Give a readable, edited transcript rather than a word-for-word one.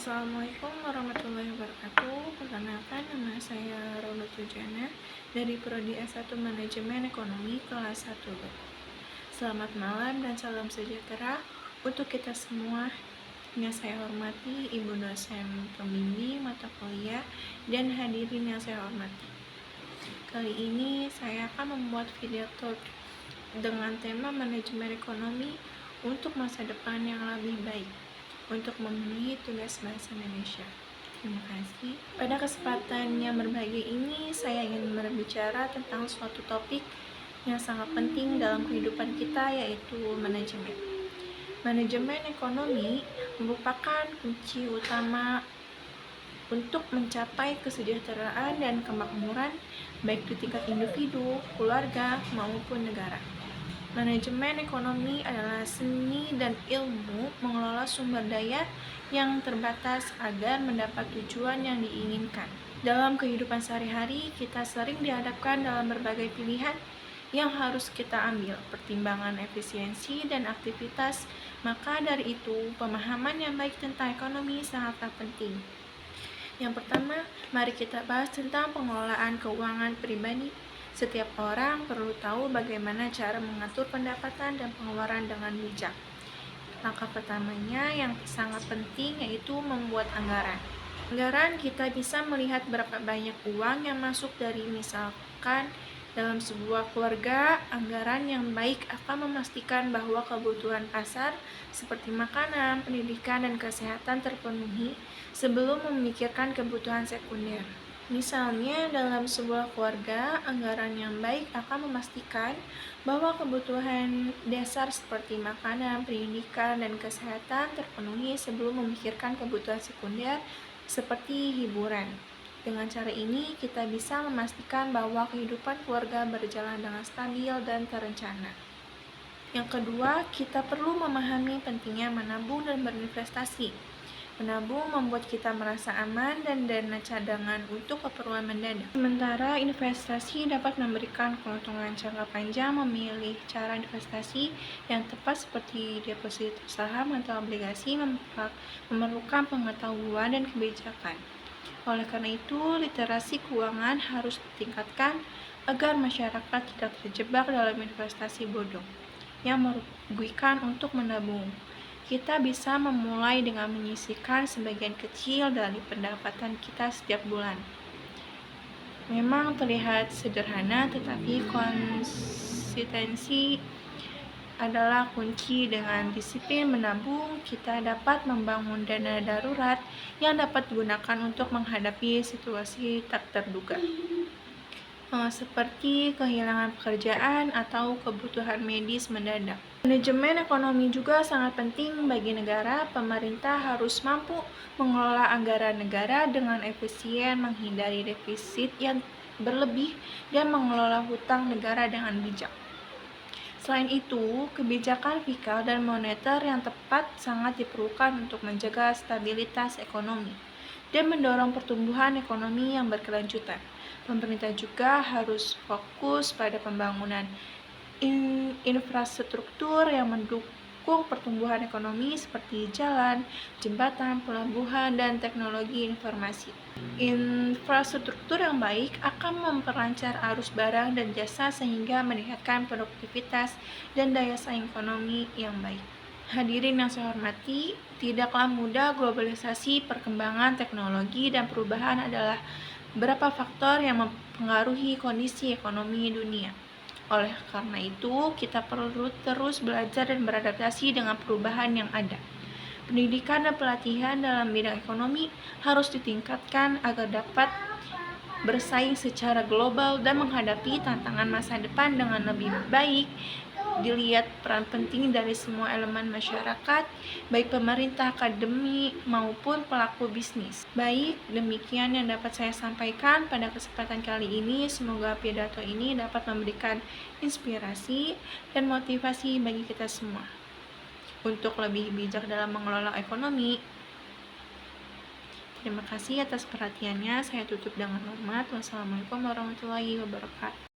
Assalamualaikum warahmatullahi wabarakatuh. Perkenalkan, nama saya Rona Tujana dari Prodi S1 Manajemen Ekonomi kelas 1B. Selamat malam dan salam sejahtera untuk kita semua. Yang saya hormati Ibu dosen pembimbing mata kuliah dan hadirin yang saya hormati. Kali ini saya akan membuat video talk dengan tema manajemen ekonomi untuk masa depan yang lebih baik untuk memenuhi tugas bahasa Indonesia. Terima kasih. Pada kesempatan yang berbahagia ini, saya ingin berbicara tentang suatu topik yang sangat penting dalam kehidupan kita, yaitu manajemen. Manajemen ekonomi merupakan kunci utama untuk mencapai kesejahteraan dan kemakmuran baik di tingkat individu, keluarga, maupun negara. Manajemen ekonomi adalah seni dan ilmu mengelola sumber daya yang terbatas agar mendapat tujuan yang diinginkan. Dalam kehidupan sehari-hari, kita sering dihadapkan dalam berbagai pilihan yang harus kita ambil, pertimbangan efisiensi dan aktivitas. Maka dari itu, pemahaman yang baik tentang ekonomi sangatlah penting. Yang pertama, mari kita bahas tentang pengelolaan keuangan pribadi. Setiap orang perlu tahu bagaimana cara mengatur pendapatan dan pengeluaran dengan bijak. Langkah pertamanya yang sangat penting yaitu membuat anggaran. Anggaran kita bisa melihat berapa banyak uang yang masuk dari misalkan dalam sebuah keluarga. Anggaran yang baik akan memastikan bahwa kebutuhan pasar seperti makanan, pendidikan, dan kesehatan terpenuhi sebelum memikirkan kebutuhan sekunder. Misalnya, dalam sebuah keluarga, anggaran yang baik akan memastikan bahwa kebutuhan dasar seperti makanan, pendidikan, dan kesehatan terpenuhi sebelum memikirkan kebutuhan sekunder seperti hiburan. Dengan cara ini, kita bisa memastikan bahwa kehidupan keluarga berjalan dengan stabil dan terencana. Yang kedua, kita perlu memahami pentingnya menabung dan berinvestasi. Menabung membuat kita merasa aman dan dana cadangan untuk keperluan mendadak. Sementara investasi dapat memberikan keuntungan jangka panjang. Memilih cara investasi yang tepat seperti deposito saham atau obligasi memerlukan pengetahuan dan kebijakan. Oleh karena itu, literasi keuangan harus ditingkatkan agar masyarakat tidak terjebak dalam investasi bodong yang merugikan untuk menabung. Kita bisa memulai dengan menyisihkan sebagian kecil dari pendapatan kita setiap bulan. Memang terlihat sederhana, tetapi konsistensi adalah kunci. Dengan disiplin menabung, kita dapat membangun dana darurat yang dapat digunakan untuk menghadapi situasi tak terduga, seperti kehilangan pekerjaan atau kebutuhan medis mendadak. Manajemen ekonomi juga sangat penting bagi negara. Pemerintah harus mampu mengelola anggaran negara dengan efisien, menghindari defisit yang berlebih, dan mengelola hutang negara dengan bijak. Selain itu, kebijakan fiskal dan moneter yang tepat sangat diperlukan untuk menjaga stabilitas ekonomi dan mendorong pertumbuhan ekonomi yang berkelanjutan. Pemerintah juga harus fokus pada pembangunan infrastruktur yang mendukung pertumbuhan ekonomi seperti jalan, jembatan, pelabuhan, dan teknologi informasi. Infrastruktur yang baik akan memperlancar arus barang dan jasa sehingga meningkatkan produktivitas dan daya saing ekonomi yang baik. Hadirin yang saya hormati, tidaklah mudah globalisasi, perkembangan teknologi, dan perubahan adalah beberapa faktor yang mempengaruhi kondisi ekonomi dunia. Oleh karena itu, kita perlu terus belajar dan beradaptasi dengan perubahan yang ada. Pendidikan dan pelatihan dalam bidang ekonomi harus ditingkatkan agar dapat bersaing secara global dan menghadapi tantangan masa depan dengan lebih baik. Dilihat peran penting dari semua elemen masyarakat, baik pemerintah, akademi, maupun pelaku bisnis. Baik, demikian yang dapat saya sampaikan pada kesempatan kali ini. Semoga pidato ini dapat memberikan inspirasi dan motivasi bagi kita semua untuk lebih bijak dalam mengelola ekonomi. Terima kasih atas perhatiannya. Saya tutup dengan hormat. Wassalamualaikum warahmatullahi wabarakatuh.